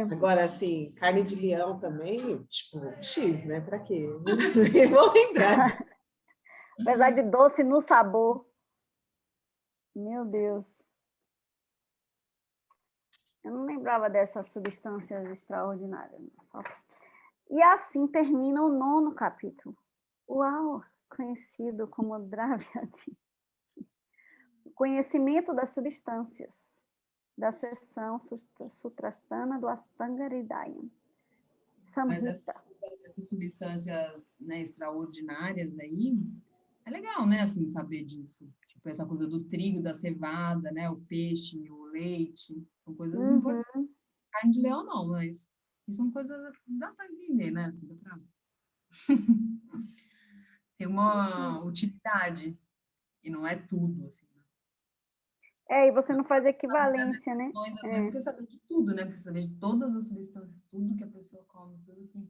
Agora, assim, carne de leão também, tipo, X, né? Pra quê? Nem vou lembrar. Apesar de doce no sabor. Meu Deus. Eu não lembrava dessas substâncias extraordinárias. E assim termina o 9º capítulo. Uau! Conhecido como Dravyati. O conhecimento das substâncias. Da seção Sutrasthana do Astanga Hridaya. Mas Samhita. essas substâncias, né, extraordinárias aí, é legal, né, assim, saber disso. Tipo, essa coisa do trigo, da cevada, né, o peixe, o leite, são coisas importantes. Carne de leão não, mas são coisas que dá para entender, né, assim, dá pra... Tem uma utilidade, e não é tudo, assim. E você não faz equivalência, né? Você quer saber de tudo, né? Precisa saber de todas as substâncias, tudo que a pessoa come, tudo que...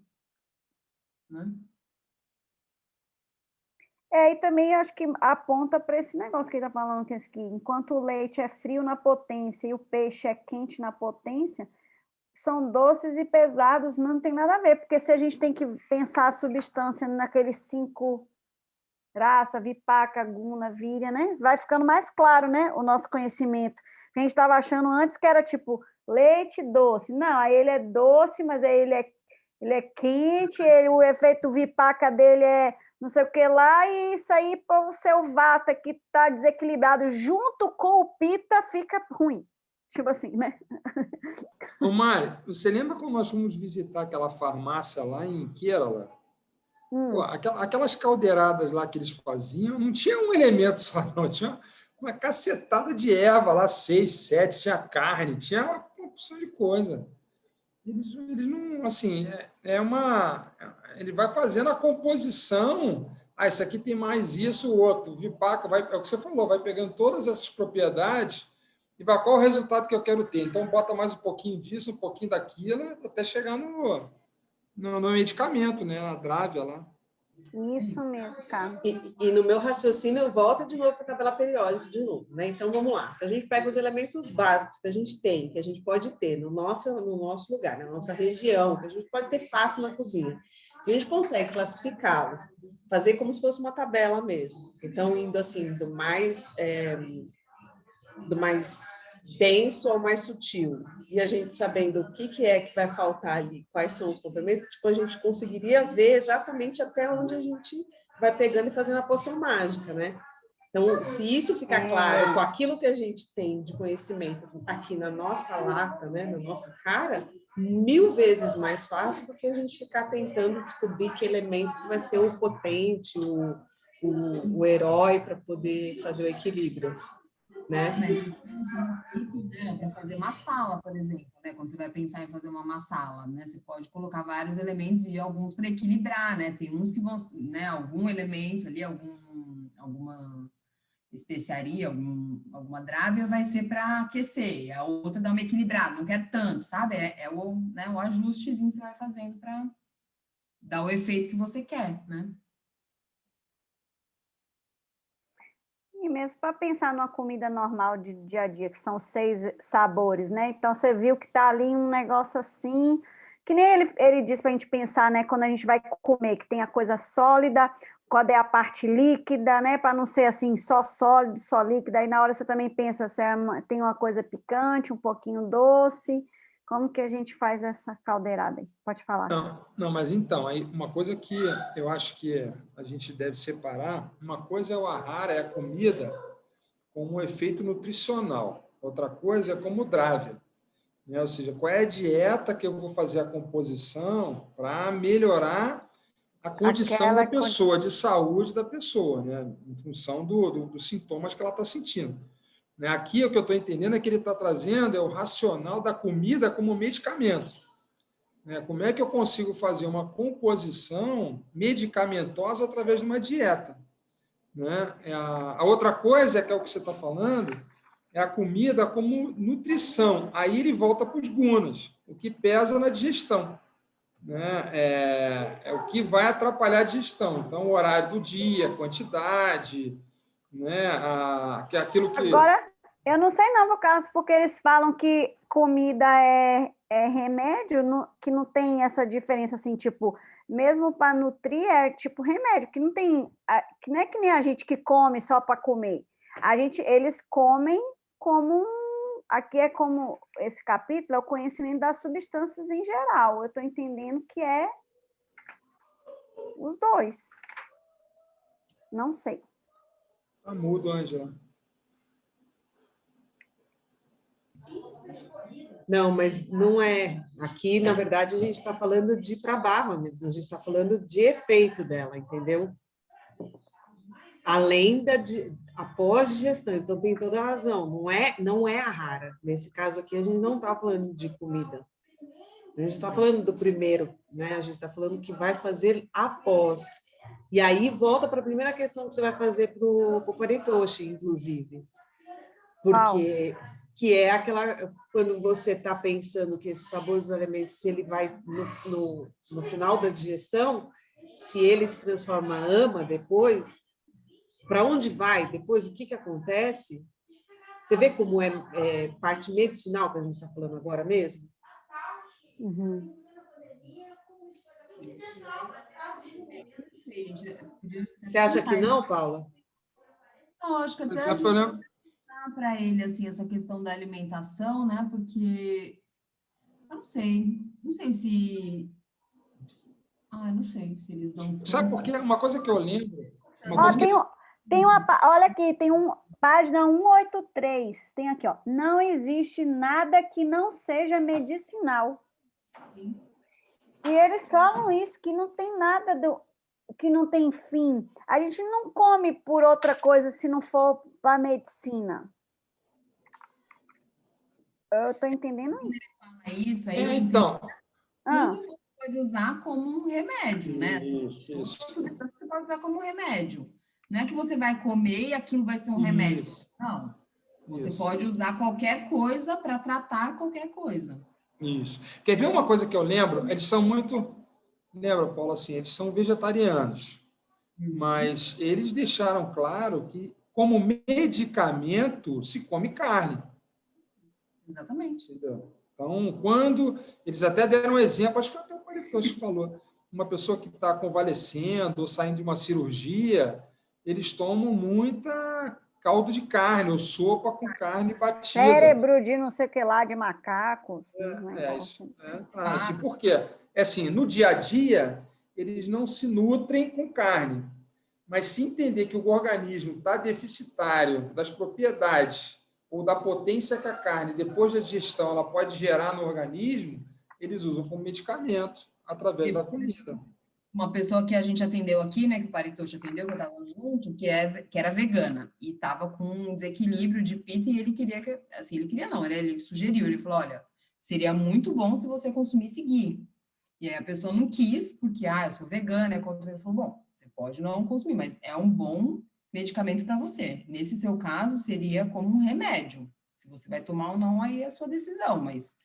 Né? E também acho que aponta para esse negócio que ele está falando, que é que enquanto o leite é frio na potência e o peixe é quente na potência, são doces e pesados, não tem nada a ver, porque se a gente tem que pensar a substância naqueles 5 raça, vipaka, guna, virya, né? Vai ficando mais claro, né? O nosso conhecimento. A gente estava achando antes que era tipo leite doce. Não, aí ele é doce, mas aí ele é quente, o efeito vipaka dele é não sei o que lá, e isso aí para o seu vata que está desequilibrado junto com o pita fica ruim. Tipo assim, né? Ô, Mari, você lembra quando nós fomos visitar aquela farmácia lá em Kerala? Pô, aquelas caldeiradas lá que eles faziam, não tinha um elemento só, não. Tinha uma cacetada de erva lá, 6, 7, tinha carne, tinha uma porção de coisa. Eles não, assim, ele vai fazendo a composição. Ah, isso aqui tem mais isso, o outro. O Vipaka vai, é o que você falou, vai pegando todas essas propriedades e vai qual o resultado que eu quero ter. Então, bota mais um pouquinho disso, um pouquinho daquilo, até chegar no medicamento, né? A drávia lá. Isso mesmo, cara. E no meu raciocínio, eu volto de novo para a tabela periódica de novo, né? Então, vamos lá. Se a gente pega os elementos básicos que a gente tem, que a gente pode ter no nosso lugar, na nossa região, que a gente pode ter fácil na cozinha, se a gente consegue classificá-los, fazer como se fosse uma tabela mesmo. Então, indo assim, do mais denso ao mais sutil, e a gente sabendo o que é que vai faltar ali, quais são os complementos, tipo, a gente conseguiria ver exatamente até onde a gente vai pegando e fazendo a poção mágica, né? Então, se isso ficar claro com aquilo que a gente tem de conhecimento aqui na nossa lata, né, na nossa cara, 1000 vezes mais fácil do que a gente ficar tentando descobrir que elemento vai ser o potente, o herói para poder fazer o equilíbrio. Né? Mas esse princípio, né, para fazer uma sala, por exemplo, né, quando você vai pensar em fazer uma massala, né, você pode colocar vários elementos e alguns para equilibrar, né, tem uns que vão, né, algum elemento ali, alguma especiaria, alguma drávia vai ser para aquecer, a outra dá uma equilibrada, não quer tanto, sabe? O ajustezinho que você vai fazendo para dar o efeito que você quer, né? E mesmo para pensar numa comida normal de dia a dia, que são 6 sabores, né? Então, você viu que tá ali um negócio assim, que nem ele diz para a gente pensar, né? Quando a gente vai comer, que tem a coisa sólida, qual é a parte líquida, né? Para não ser assim, só sólido, só líquido. Aí na hora você também pensa se tem uma coisa picante, um pouquinho doce. Como que a gente faz essa caldeirada aí? Pode falar. Não, mas então, aí uma coisa que eu acho que a gente deve separar, uma coisa é o ahara, é a comida, como um efeito nutricional. Outra coisa é como driver, né? Ou seja, qual é a dieta que eu vou fazer a composição para melhorar a condição da pessoa, de saúde da pessoa, né? Em função dos sintomas que ela está sentindo. Né? Aqui, o que eu estou entendendo é que ele está trazendo é o racional da comida como medicamento. Né? Como é que eu consigo fazer uma composição medicamentosa através de uma dieta? Né? A outra coisa, que é o que você está falando, é a comida como nutrição. Aí ele volta para os gunas, o que pesa na digestão. Né? É o que vai atrapalhar a digestão. Então, o horário do dia, a quantidade, né? Aquilo que... Agora, eu não sei não, Carlos, porque eles falam que comida é remédio, que não tem essa diferença assim, tipo, mesmo para nutrir é tipo remédio, que não tem, que não é que nem a gente que come só para comer. Eles comem como aqui é como esse capítulo é o conhecimento das substâncias em geral. Eu estou entendendo que é os dois. Não sei. Tá mudo, Ângela. Não, mas não é. Aqui, na verdade, a gente está falando de para barba mesmo, a gente está falando de efeito dela, entendeu? Além após digestão, então tem toda a razão, não é a rara. Nesse caso aqui, a gente não está falando de comida. A gente está falando do primeiro, né? A gente está falando que vai fazer após. E aí volta para a primeira questão que você vai fazer para o Paritoshi, inclusive. Porque que é aquela, quando você está pensando que esse sabor dos alimentos, se ele vai no final da digestão, se ele se transforma em ama depois, para onde vai depois, o que acontece? Você vê como é parte medicinal que a gente está falando agora mesmo? Uhum. Você acha que não, Paula? Não, acho que até para ele assim essa questão da alimentação, né? Porque eu não sei se não sei se eles dão. Sabe por quê? Uma coisa que eu lembro. Olha aqui, tem página 183. Tem aqui, ó. Não existe nada que não seja medicinal. Sim. E eles falam isso, que não tem nada que não tem fim. A gente não come por outra coisa se não for para medicina. Eu estou entendendo isso. Aí então. Tudo você pode usar como um remédio, né? Isso. Você pode usar como um remédio. Não é que você vai comer e aquilo vai ser um remédio. Não. Você pode usar qualquer coisa para tratar qualquer coisa. Isso. Quer ver uma coisa que eu lembro? Eles são muito... Lembra, Paulo, assim, eles são vegetarianos, mas eles deixaram claro que, como medicamento, se come carne. Exatamente. Entendeu? Então, quando... Eles até deram um exemplo, acho que foi até o Paritoshi que falou, uma pessoa que está convalescendo ou saindo de uma cirurgia, eles tomam muita caldo de carne, ou sopa com carne batida. Cérebro de não sei o que lá, de macaco. Assim, por quê? Assim, no dia a dia, eles não se nutrem com carne, mas se entender que o organismo está deficitário das propriedades ou da potência que a carne, depois da digestão, ela pode gerar no organismo, eles usam como medicamento, através da comida. Uma pessoa que a gente atendeu aqui, né, que o Paritoshi atendeu, que eu estava junto, que era vegana, e estava com um desequilíbrio de pita, e ele queria que, assim, ele sugeriu, ele falou, olha, seria muito bom se você consumisse ghee. E aí a pessoa não quis, porque, eu sou vegana, ele falou, bom, você pode não consumir, mas é um bom medicamento para você. Nesse seu caso, seria como um remédio. Se você vai tomar ou não, aí é a sua decisão, mas,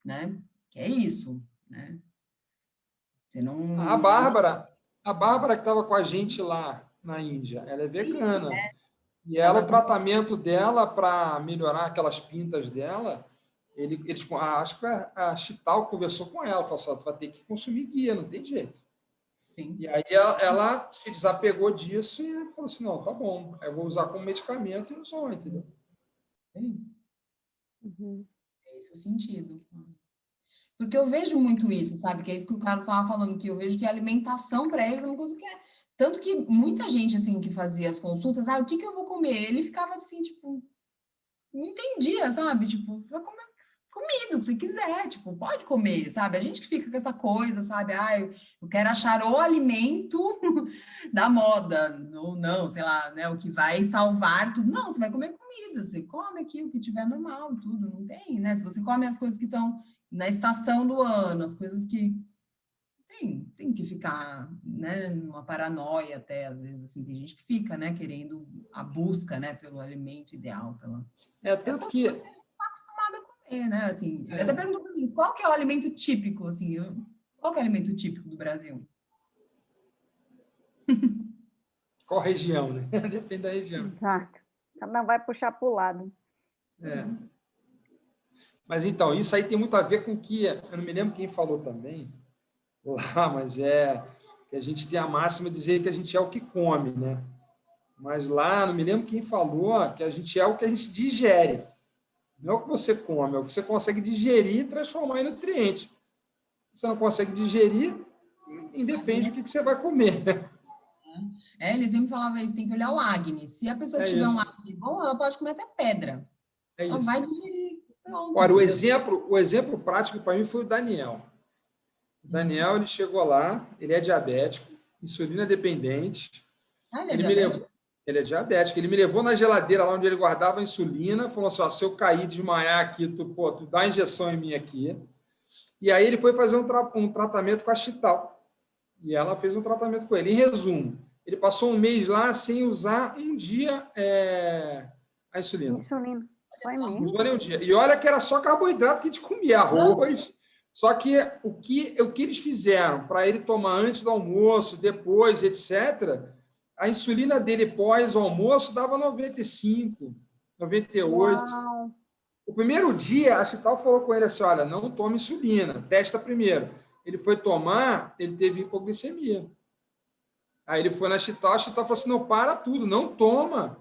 né, que é isso, né? Você não... A Bárbara que estava com a gente lá na Índia, ela é vegana. Sim, E o tratamento dela para melhorar aquelas pintas dela, acho que a Chital conversou com ela, falou assim, tu vai ter que consumir guia, não tem jeito. Sim. E aí ela se desapegou disso e falou assim, não, tá bom, eu vou usar como medicamento e usou, entendeu? Sim. É esse o sentido. Porque eu vejo muito isso, sabe? Que é isso que o Carlos estava falando, que eu vejo que a alimentação para eles é uma coisa que Tanto que muita gente, assim, que fazia as consultas, o que eu vou comer? Ele ficava assim, tipo, não entendia, sabe? Tipo, você vai comer comida, o que você quiser, tipo, pode comer, sabe? A gente que fica com essa coisa, sabe? Eu quero achar o alimento da moda, ou não, sei lá, né? O que vai salvar tudo. Não, você vai comer comida, você come aqui o que tiver normal, tudo, não tem, né? Se você come as coisas que estão na estação do ano, as coisas que tem que ficar, né, numa paranoia até, às vezes, assim, tem gente que fica, né, querendo a busca, né, pelo alimento ideal, pela... Tanto que... Tá acostumada a comer, né, assim, ele até perguntou para mim, qual que é o alimento típico, assim, qual que é o alimento típico do Brasil? Qual região, né? Depende da região. Exato. Cada um vai puxar para o lado. Mas, então, isso aí tem muito a ver com que... Eu não me lembro quem falou também lá, mas que a gente tem a máxima de dizer que a gente é o que come, né? Mas lá, não me lembro quem falou que a gente é o que a gente digere. Não é o que você come, é o que você consegue digerir e transformar em nutriente. Se você não consegue digerir, independe do que você vai comer. Eles sempre falavam isso, tem que olhar o Agni. Se a pessoa tiver um Agni bom, ela pode comer até pedra. Ela vai digerir. Pronto, Ora, o exemplo prático para mim foi o Daniel. O Daniel, ele chegou lá, ele é diabético, insulina dependente. Ele é diabético? Ele é diabético. Ele me levou na geladeira lá onde ele guardava a insulina, falou assim, se eu cair, desmaiar aqui, tu dá a injeção em mim aqui. E aí ele foi fazer um tratamento com a Chital. E ela fez um tratamento com ele. Em resumo, ele passou um mês lá sem usar um dia a insulina. Insulina. Foi mesmo. Não usou nem um dia. E olha que era só carboidrato que a gente comia, arroz. Só que o que eles fizeram para ele tomar antes do almoço, depois, etc., a insulina dele pós o almoço dava 95, 98. Uau. O primeiro dia, a Chital falou com ele assim, olha, não tome insulina, testa primeiro. Ele foi tomar, ele teve hipoglicemia. Aí ele foi na Chital, a Chital falou assim, não, para tudo, não toma.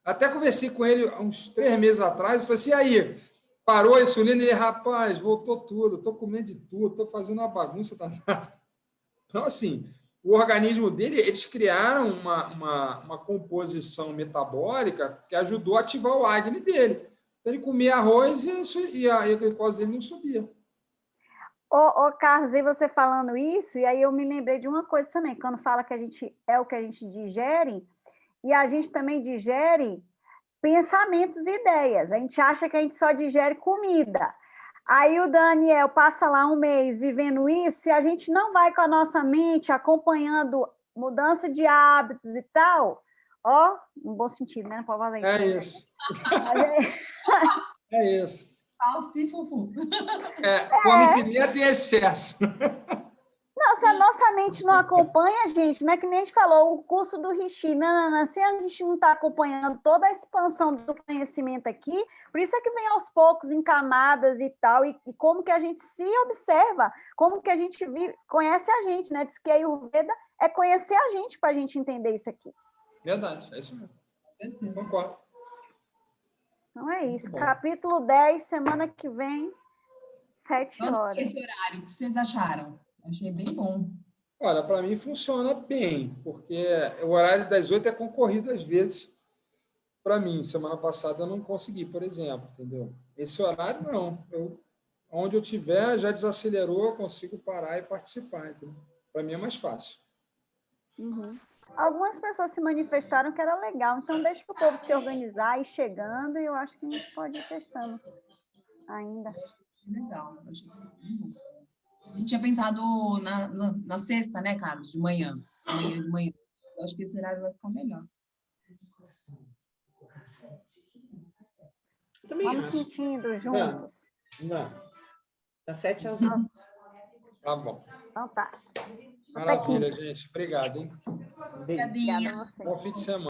Até conversei com ele uns 3 meses atrás, eu falei assim, e aí, parou a insulina? Ele, rapaz, voltou tudo, estou comendo de tudo, estou fazendo uma bagunça danada. Então, assim, o organismo dele, eles criaram uma composição metabólica que ajudou a ativar o Agni dele. Então, ele comia arroz e a glicose dele não subia. Ô, Carlos, e você falando isso, e aí eu me lembrei de uma coisa também, quando fala que a gente é o que a gente digere, e a gente também digere pensamentos e ideias. A gente acha que a gente só digere comida. Aí o Daniel passa lá um mês vivendo isso, e a gente não vai com a nossa mente acompanhando mudança de hábitos e tal, ó, no bom sentido, né? Não pode fazer isso. É isso. Fufu. Come pimenta em excesso. Não, se a nossa mente não acompanha, gente, né? Que nem a gente falou, o curso do Rishi, se a gente não está acompanhando toda a expansão do conhecimento aqui, por isso é que vem aos poucos em camadas e tal, e como que a gente se observa, como que a gente conhece a gente, né? Diz que a Ayurveda é conhecer a gente para a gente entender isso aqui. Verdade, é isso mesmo. Com certeza. Concordo. Então é isso. Capítulo 10, semana que vem, 7 horas. Esse horário, o que vocês acharam? Achei bem bom. Olha, para mim funciona bem, porque o horário das 8 é concorrido às vezes para mim. Semana passada eu não consegui, por exemplo, entendeu? Esse horário não. Onde eu tiver, já desacelerou, eu consigo parar e participar. Para mim é mais fácil. Uhum. Algumas pessoas se manifestaram que era legal, então deixa o povo se organizar e ir chegando, e eu acho que a gente pode ir testando ainda. Legal. A gente tinha pensado na sexta, né, Carlos? De manhã. Amanhã de manhã. Eu acho que esse horário vai ficar melhor. Vamos sentindo juntos. Não. Das 7 às 8. Tá bom. Então tá. Maravilha, gente. Obrigado, hein? Obrigada a você. Bom fim de semana.